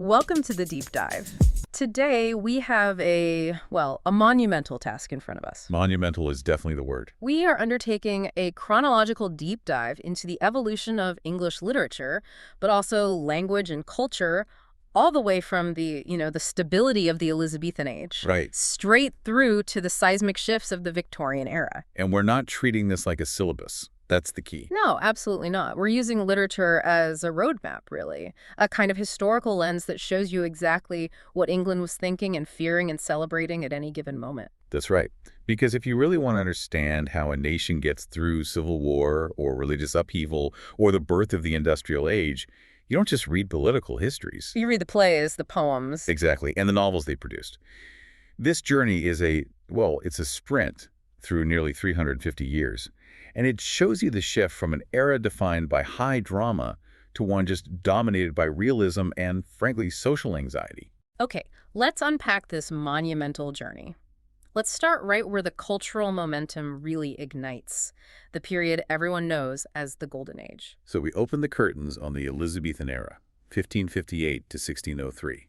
Welcome to the deep dive. Today we have a monumental task in front of us. Monumental is definitely the word. We are undertaking a chronological deep dive into the evolution of English literature, but also language and culture, all the way from the stability of the Elizabethan age, Right. straight through to the seismic shifts of the Victorian era. And we're not treating this like a syllabus. That's the key. No, absolutely not. We're using literature as a roadmap, really, a kind of historical lens that shows you exactly what England was thinking and fearing and celebrating at any given moment. That's right. Because if you really want to understand how a nation gets through civil war or religious upheaval or the birth of the industrial age, you don't just read political histories. You read the plays, the poems. Exactly, and the novels they produced. This journey is it's a sprint through nearly 350 years. And it shows you the shift from an era defined by high drama to one just dominated by realism and, frankly, social anxiety. Okay, let's unpack this monumental journey. Let's start right where the cultural momentum really ignites, the period everyone knows as the Golden Age. So we open the curtains on the Elizabethan era, 1558 to 1603.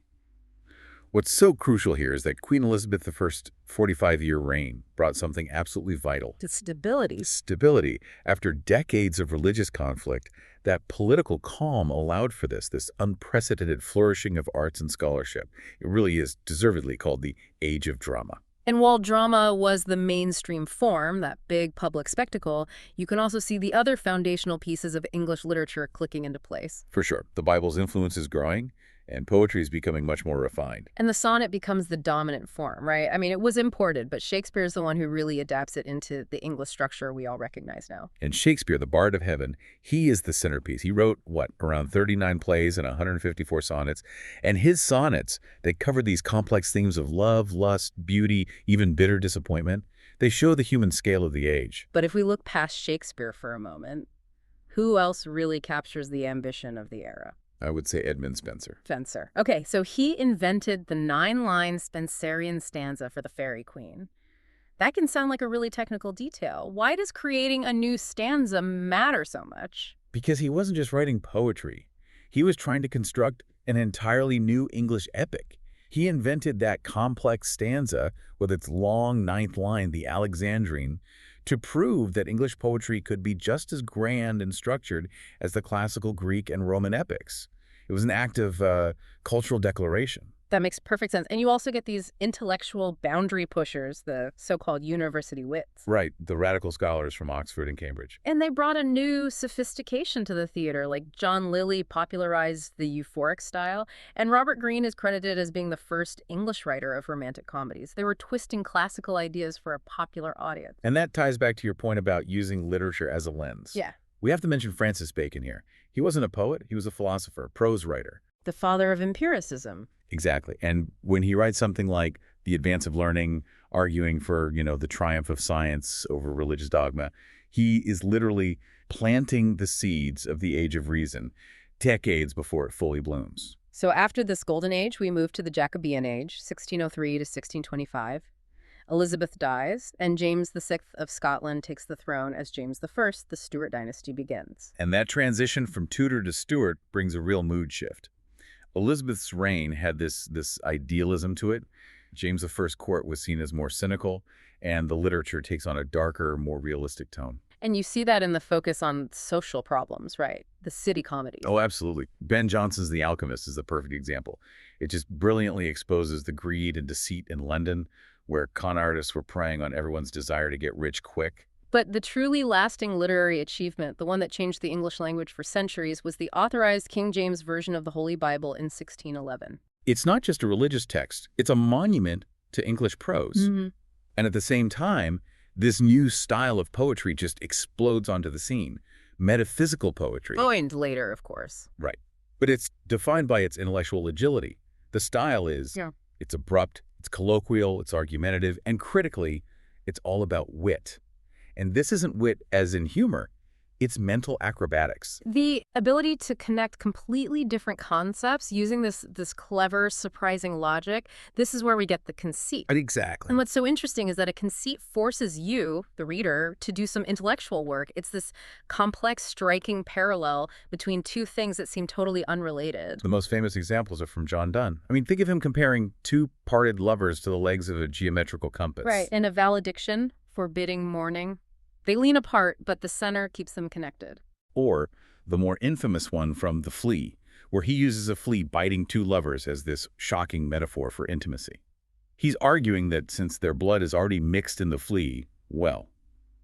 What's so crucial here is that Queen Elizabeth I's 45-year reign brought something absolutely vital. To stability. Stability. After decades of religious conflict, that political calm allowed for this unprecedented flourishing of arts and scholarship. It really is deservedly called the Age of Drama. And while drama was the mainstream form, that big public spectacle, you can also see the other foundational pieces of English literature clicking into place. For sure. The Bible's influence is growing, and poetry is becoming much more refined. And the sonnet becomes the dominant form, right? I mean, it was imported, but Shakespeare's the one who really adapts it into the English structure we all recognize now. And Shakespeare, the Bard of Heaven, he is the centerpiece. He wrote, around 39 plays and 154 sonnets. And his sonnets, they cover these complex themes of love, lust, beauty, even bitter disappointment. They show the human scale of the age. But if we look past Shakespeare for a moment, who else really captures the ambition of the era? I would say Edmund Spenser. Spenser. Okay, so he invented the 9-line Spenserian stanza for the Faerie Queen. That can sound like a really technical detail. Why does creating a new stanza matter so much? Because he wasn't just writing poetry. He was trying to construct an entirely new English epic. He invented that complex stanza with its long 9th line, the Alexandrine, to prove that English poetry could be just as grand and structured as the classical Greek and Roman epics. It was an act of cultural declaration. That makes perfect sense. And you also get these intellectual boundary pushers, the so-called university wits. Right, the radical scholars from Oxford and Cambridge. And they brought a new sophistication to the theater, like John Lyly popularized the euphoric style, and Robert Greene is credited as being the first English writer of romantic comedies. They were twisting classical ideas for a popular audience. And that ties back to your point about using literature as a lens. Yeah. We have to mention Francis Bacon here. He wasn't a poet, he was a philosopher, prose writer. The father of empiricism. Exactly. And when he writes something like The Advance of Learning, arguing for, the triumph of science over religious dogma, he is literally planting the seeds of the Age of Reason decades before it fully blooms. So after this Golden Age, we move to the Jacobean Age, 1603 to 1625. Elizabeth dies, and James VI of Scotland takes the throne as James I. The Stuart dynasty begins. And that transition from Tudor to Stuart brings a real mood shift. Elizabeth's reign had this idealism to it. James I's court was seen as more cynical, and the literature takes on a darker, more realistic tone. And you see that in the focus on social problems, right? The city comedies. Oh, absolutely. Ben Jonson's The Alchemist is a perfect example. It just brilliantly exposes the greed and deceit in London, where con artists were preying on everyone's desire to get rich quick. But the truly lasting literary achievement, the one that changed the English language for centuries, was the authorized King James Version of the Holy Bible in 1611. It's not just a religious text. It's a monument to English prose. Mm-hmm. And at the same time, this new style of poetry just explodes onto the scene. Metaphysical poetry. Oh, and later, of course. Right. But it's defined by its intellectual agility. The style is, It's abrupt, it's colloquial, it's argumentative, and critically, it's all about wit. And this isn't wit as in humor. It's mental acrobatics. The ability to connect completely different concepts using this clever, surprising logic, this is where we get the conceit. Exactly. And what's so interesting is that a conceit forces you, the reader, to do some intellectual work. It's this complex, striking parallel between two things that seem totally unrelated. The most famous examples are from John Donne. I mean, think of him comparing two parted lovers to the legs of a geometrical compass. Right, and a valediction, forbidding mourning. They lean apart, but the center keeps them connected. Or the more infamous one from The Flea, where he uses a flea biting two lovers as this shocking metaphor for intimacy. He's arguing that since their blood is already mixed in the flea, well,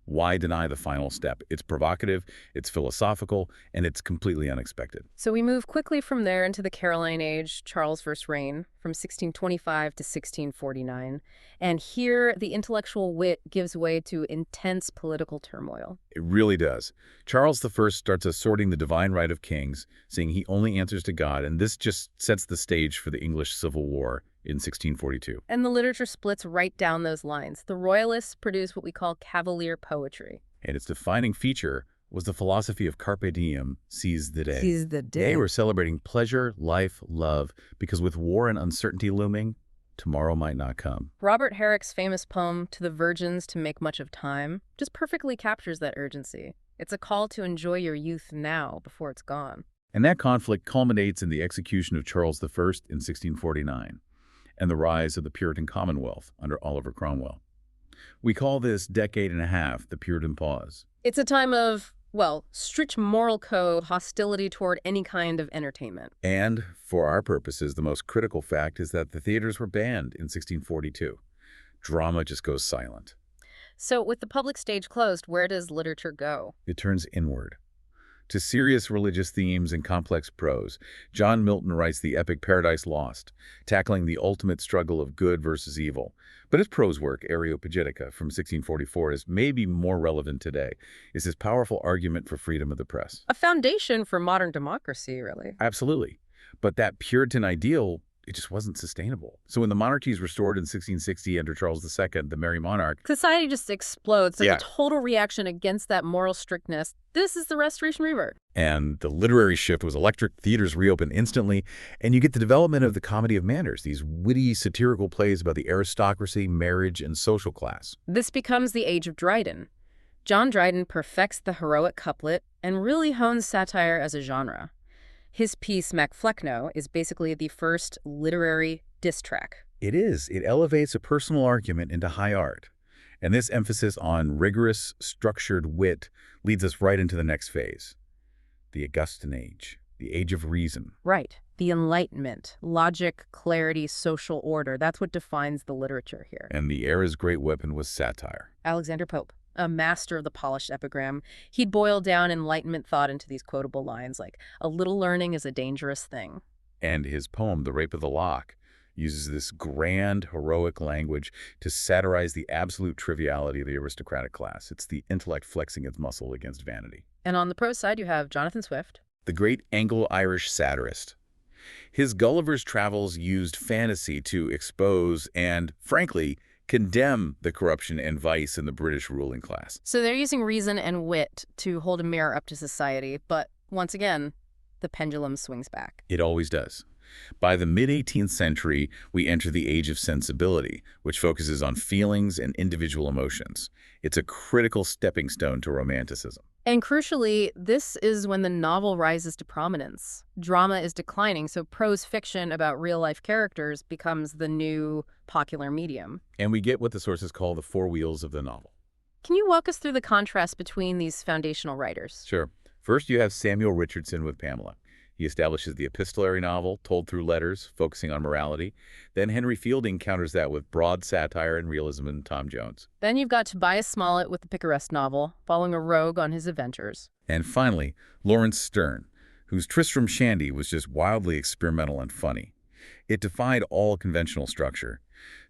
why deny the final step? It's provocative, it's philosophical, and it's completely unexpected. So we move quickly from there into the Caroline Age, Charles' first reign, from 1625 to 1649. And here, the intellectual wit gives way to intense political turmoil. It really does. Charles I starts asserting the divine right of kings, saying he only answers to God, and this just sets the stage for the English Civil War in 1642. And the literature splits right down those lines. The Royalists produce what we call cavalier poetry. And its defining feature was the philosophy of carpe diem, seize the day. Seize the day. They were celebrating pleasure, life, love, because with war and uncertainty looming, tomorrow might not come. Robert Herrick's famous poem, To the Virgins to Make Much of Time, just perfectly captures that urgency. It's a call to enjoy your youth now before it's gone. And that conflict culminates in the execution of Charles I in 1649. And the rise of the Puritan Commonwealth under Oliver Cromwell. We call this decade and a half the Puritan Pause. It's a time of, well, strict moral code, hostility toward any kind of entertainment. And, for our purposes, the most critical fact is that the theaters were banned in 1642. Drama just goes silent. So with the public stage closed, where does literature go? It turns inward. To serious religious themes and complex prose, John Milton writes the epic Paradise Lost, tackling the ultimate struggle of good versus evil. But his prose work, Areopagitica, from 1644, is maybe more relevant today. It's his powerful argument for freedom of the press. A foundation for modern democracy, really. Absolutely. But that Puritan ideal, it just wasn't sustainable. So when the monarchy is restored in 1660 under Charles II, the Merry Monarch, Society just explodes. There's Yeah. a total reaction against that moral strictness. This is the Restoration Revert. and the literary shift was electric, theaters reopened instantly, and you get the development of the comedy of manners, these witty, satirical plays about the aristocracy, marriage, and social class. This becomes the age of Dryden. John Dryden perfects the heroic couplet and really hones satire as a genre. His piece, Macflecknoe, is basically the first literary diss track. It is. It elevates a personal argument into high art. And this emphasis on rigorous, structured wit leads us right into the next phase. The Augustan Age, the Age of Reason. Right. The Enlightenment, logic, clarity, social order. That's what defines the literature here. And the era's great weapon was satire. Alexander Pope, a master of the polished epigram, he'd boil down Enlightenment thought into these quotable lines like, "A little learning is a dangerous thing." And his poem, The Rape of the Lock, uses this grand, heroic language to satirize the absolute triviality of the aristocratic class. It's the intellect flexing its muscle against vanity. And on the prose side, you have Jonathan Swift. The great Anglo-Irish satirist. His Gulliver's Travels used fantasy to expose and, frankly, condemn the corruption and vice in the British ruling class. So they're using reason and wit to hold a mirror up to society, but once again, the pendulum swings back. It always does. By the mid-18th century, we enter the age of sensibility, which focuses on feelings and individual emotions. It's a critical stepping stone to Romanticism. And crucially, this is when the novel rises to prominence. Drama is declining, so prose fiction about real-life characters becomes the new popular medium. And we get what the sources call the four wheels of the novel. Can you walk us through the contrast between these foundational writers? Sure. First, you have Samuel Richardson with Pamela. He establishes the epistolary novel, told through letters, focusing on morality. Then Henry Fielding counters that with broad satire and realism in Tom Jones. Then you've got Tobias Smollett with the Picaresque novel, following a rogue on his adventures. And finally, Lawrence Sterne, whose Tristram Shandy was just wildly experimental and funny. It defied all conventional structure.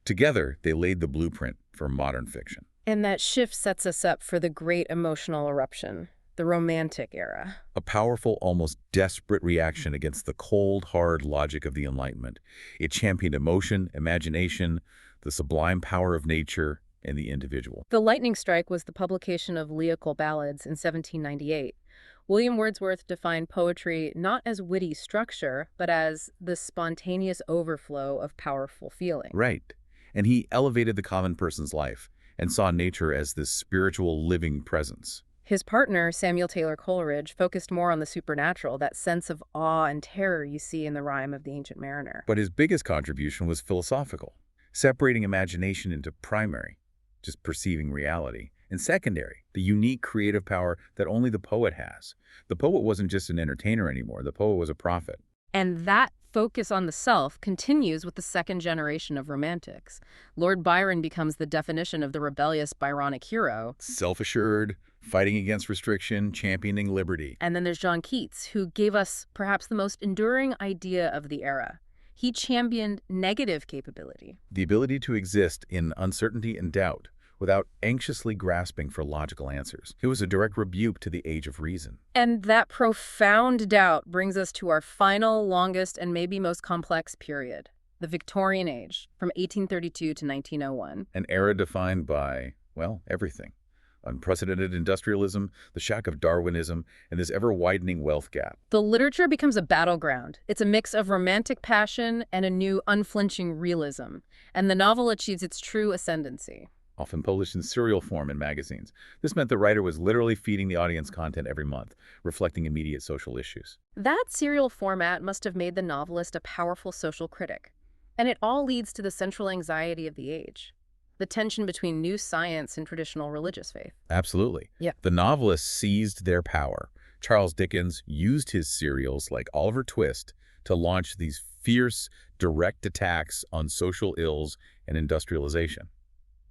Together, they laid the blueprint for modern fiction. And that shift sets us up for the great emotional eruption, the Romantic era. A powerful, almost desperate reaction against the cold, hard logic of the Enlightenment. It championed emotion, imagination, the sublime power of nature, and the individual. The lightning strike was the publication of Lyrical Ballads in 1798. William Wordsworth defined poetry not as witty structure, but as the spontaneous overflow of powerful feeling. Right. And he elevated the common person's life and saw nature as this spiritual living presence. His partner, Samuel Taylor Coleridge, focused more on the supernatural, that sense of awe and terror you see in the rhyme of the Ancient Mariner. But his biggest contribution was philosophical, separating imagination into primary, just perceiving reality, and secondary, the unique creative power that only the poet has. The poet wasn't just an entertainer anymore. The poet was a prophet. And that focus on the self continues with the second generation of Romantics. Lord Byron becomes the definition of the rebellious Byronic hero. Self-assured, fighting against restriction, championing liberty. And then there's John Keats, who gave us perhaps the most enduring idea of the era. He championed negative capability. The ability to exist in uncertainty and doubt without anxiously grasping for logical answers. It was a direct rebuke to the age of reason. And that profound doubt brings us to our final, longest, and maybe most complex period, the Victorian Age, from 1832 to 1901. An era defined by, well, everything. Unprecedented industrialism, the shock of Darwinism, and this ever-widening wealth gap. The literature becomes a battleground. It's a mix of romantic passion and a new unflinching realism. And the novel achieves its true ascendancy. Often published in serial form in magazines. This meant the writer was literally feeding the audience content every month, reflecting immediate social issues. That serial format must have made the novelist a powerful social critic. And it all leads to the central anxiety of the age, the tension between new science and traditional religious faith. Absolutely. Yeah. The novelists seized their power. Charles Dickens used his serials like Oliver Twist to launch these fierce, direct attacks on social ills and industrialization.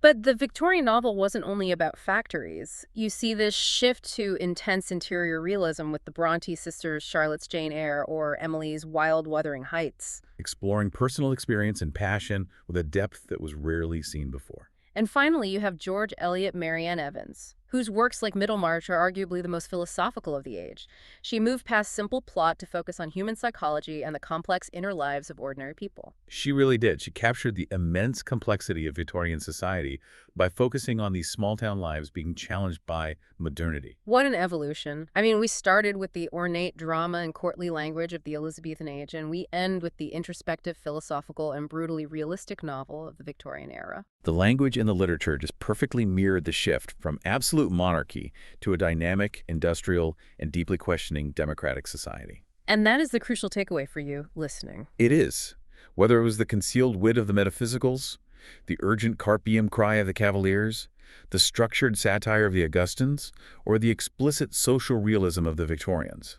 But the Victorian novel wasn't only about factories. You see this shift to intense interior realism with the Bronte sisters' Charlotte's Jane Eyre or Emily's Wild Wuthering Heights. Exploring personal experience and passion with a depth that was rarely seen before. And finally, you have George Eliot Marianne Evans, whose works like Middlemarch are arguably the most philosophical of the age. She moved past simple plot to focus on human psychology and the complex inner lives of ordinary people. She really did. She captured the immense complexity of Victorian society by focusing on these small-town lives being challenged by modernity. What an evolution. I mean, we started with the ornate drama and courtly language of the Elizabethan age, and we end with the introspective, philosophical, and brutally realistic novel of the Victorian era. The language and the literature just perfectly mirrored the shift from absolute monarchy to a dynamic, industrial, and deeply questioning democratic society. And that is the crucial takeaway for you listening. It is. Whether it was the concealed wit of the metaphysicals, the urgent carpe diem cry of the Cavaliers, the structured satire of the Augustans, or the explicit social realism of the Victorians.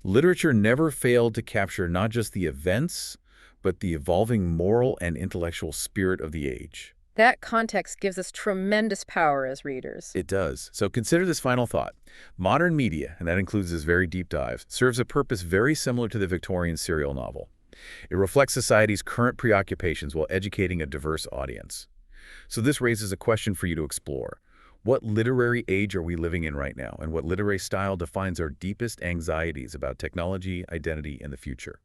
Literature never failed to capture not just the events, but the evolving moral and intellectual spirit of the age. That context gives us tremendous power as readers. It does. So consider this final thought. Modern media, and that includes this very deep dive, serves a purpose very similar to the Victorian serial novel. It reflects society's current preoccupations while educating a diverse audience. So this raises a question for you to explore. What literary age are we living in right now, and what literary style defines our deepest anxieties about technology, identity, and the future?